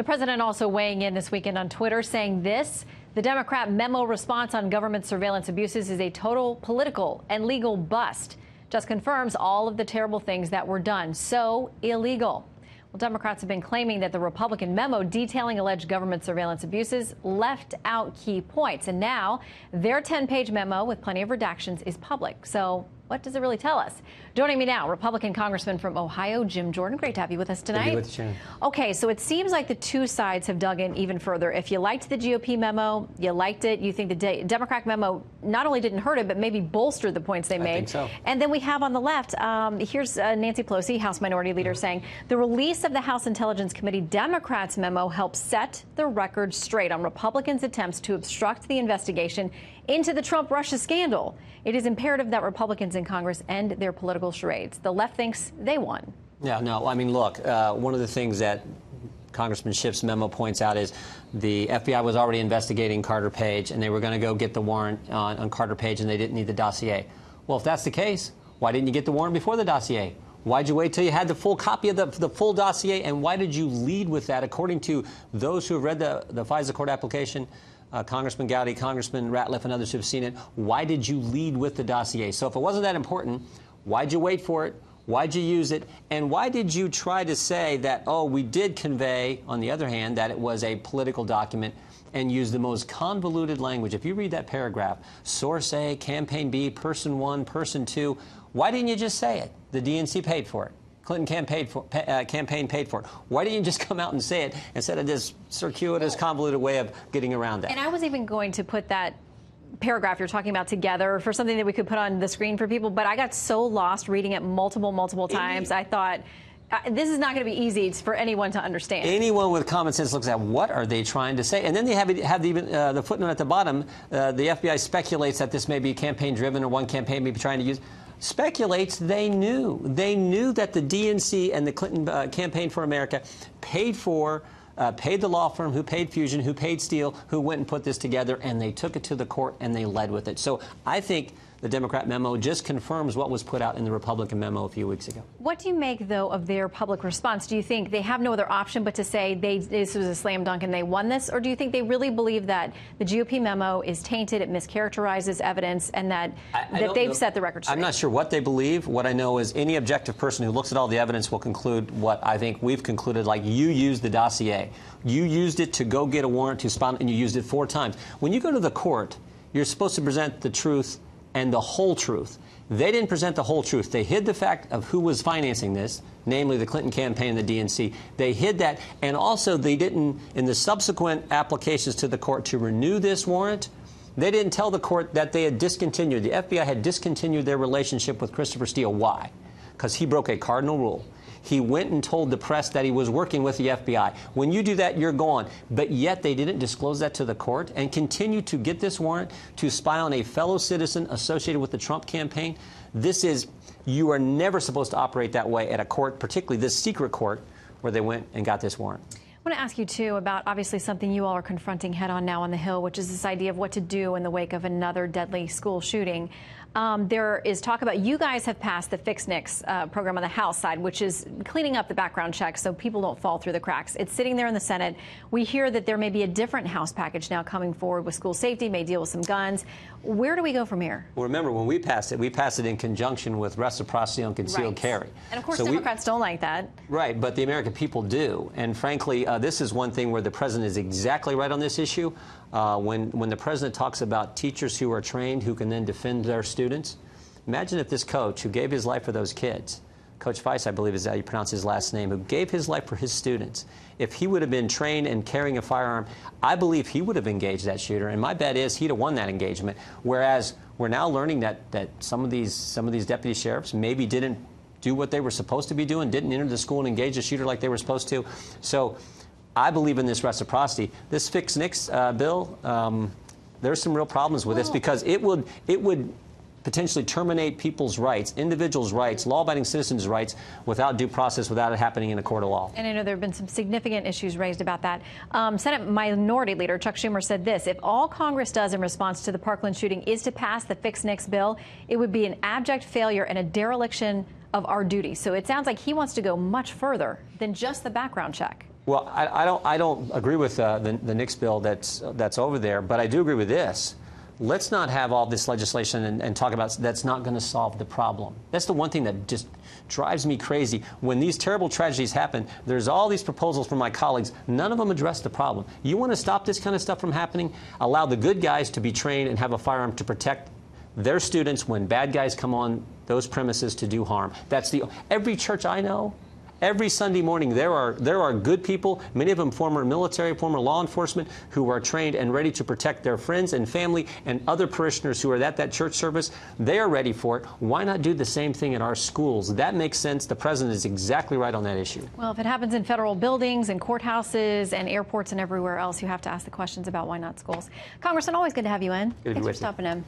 The president also weighing in this weekend on Twitter, saying this: the Democrat memo response on government surveillance abuses is a total political and legal bust. Just confirms all of the terrible things that were done. So illegal. Well, Democrats have been claiming that the Republican memo detailing alleged government surveillance abuses left out key points. And now their 10-page memo with plenty of redactions is public. So what does it really tell us? Joining me now, Republican Congressman from Ohio, Jim Jordan. Great to have you with us tonight. Good to be with you, Sharon. Okay, so it seems like the two sides have dug in even further. If you liked the GOP memo, you liked it. You think the Democratic memo not only didn't hurt it, but maybe bolstered the points they made. I think so. And then we have on the left, here's Nancy Pelosi, House Minority Leader, saying the release of the House Intelligence Committee Democrats memo helps set the record straight on Republicans' attempts to obstruct the investigation into the Trump-Russia scandal. It is imperative that Republicans in Congress end their political charades. The left thinks they won. Yeah, no, I mean, look, one of the things that Congressman Schiff's memo points out is the FBI was already investigating Carter Page, and they were going to go get the warrant on Carter Page, and they didn't need the dossier. Well, if that's the case, why didn't you get the warrant before the dossier? Why'd you wait till you had the full copy of the full dossier, and why did you lead with that? According to those who have read the FISA court application, Congressman Gowdy, Congressman Ratliff, and others who have seen it, why did you lead with the dossier? So if it wasn't that important, why'd you wait for it? Why'd you use it? And why did you try to say that, oh, we did convey, on the other hand, that it was a political document, and use the most convoluted language? If you read that paragraph, source A, campaign B, person 1, person 2, why didn't you just say it? The DNC paid for it. Clinton campaign paid for it. Why didn't you just come out and say it instead of this circuitous, convoluted way of getting around that? And I was even going to put that paragraph you're talking about together for something that we could put on the screen for people, but I got so lost reading it multiple times. I thought, this is not going to be easy for anyone to understand. Anyone with common sense looks at what are they trying to say, and then they have the footnote at the bottom. The FBI speculates that this may be campaign-driven, or one campaign may be trying to use. Speculates they knew that the DNC and the Clinton Campaign for America paid the law firm who paid Fusion, who paid Steele, who went and put this together, and they took it to the court and they led with it. So I think the Democrat memo just confirms what was put out in the Republican memo a few weeks ago. What do you make, though, of their public response? Do you think they have no other option but to say this was a slam dunk and they won this? Or do you think they really believe that the GOP memo is tainted, it mischaracterizes evidence, and that they've set the record straight? I'm not sure what they believe. What I know is any objective person who looks at all the evidence will conclude what I think we've concluded, like you used the dossier. You used it to go get a warrant to spot, and you used it 4 times. When you go to the court, you're supposed to present the truth and the whole truth. They didn't present the whole truth. They hid the fact of who was financing this, namely the Clinton campaign and the DNC. They hid that, and also they didn't, in the subsequent applications to the court to renew this warrant, they didn't tell the court that they had discontinued. The FBI had discontinued their relationship with Christopher Steele. Why? Because he broke a cardinal rule. He went and told the press that he was working with the FBI. When you do that, you're gone. But yet they didn't disclose that to the court and continue to get this warrant to spy on a fellow citizen associated with the Trump campaign. You are never supposed to operate that way at a court, particularly this secret court where they went and got this warrant. I want to ask you, too, about obviously something you all are confronting head on now on the Hill, which is this idea of what to do in the wake of another deadly school shooting. There is talk about, you guys have passed the Fix NICS program on the House side, which is cleaning up the background checks so people don't fall through the cracks. It's sitting there in the Senate. We hear that there may be a different House package now coming forward with school safety, may deal with some guns. Where do we go from here? Well, remember, when we passed it in conjunction with reciprocity on concealed carry. And, of course, Democrats don't like that. Right, but the American people do. And, frankly, this is one thing where the president is exactly right on this issue. When the president talks about teachers who are trained who can then defend their students, imagine if this coach who gave his life for those kids, Coach Weiss, I believe is how you pronounce his last name, who gave his life for his students, if he would have been trained in carrying a firearm, I believe he would have engaged that shooter. And my bet is he'd have won that engagement. Whereas we're now learning that some of these deputy sheriffs maybe didn't do what they were supposed to be doing, didn't enter the school and engage the shooter like they were supposed to. So I believe in this reciprocity. This Fix NICS bill, there's some real problems with this because it would potentially terminate people's rights, individuals' rights, law-abiding citizens' rights without due process, without it happening in a court of law. And I know there have been some significant issues raised about that. Senate Minority Leader Chuck Schumer said this: if all Congress does in response to the Parkland shooting is to pass the Fix NICS bill, it would be an abject failure and a dereliction of our duty. So it sounds like he wants to go much further than just the background check. Well, I don't agree with the Nix bill that's over there, but I do agree with this. Let's not have all this legislation and talk about that's not going to solve the problem. That's the one thing that just drives me crazy. When these terrible tragedies happen, there's all these proposals from my colleagues. None of them address the problem. You want to stop this kind of stuff from happening? Allow the good guys to be trained and have a firearm to protect their students when bad guys come on those premises to do harm. That's every church I know. Every Sunday morning, there are good people, many of them former military, former law enforcement, who are trained and ready to protect their friends and family and other parishioners who are at that church service. They are ready for it. Why not do the same thing in our schools? That makes sense. The president is exactly right on that issue. Well, if it happens in federal buildings and courthouses and airports and everywhere else, you have to ask the questions about why not schools. Congressman, always good to have you in. Good to be Thanks for with you. stopping in.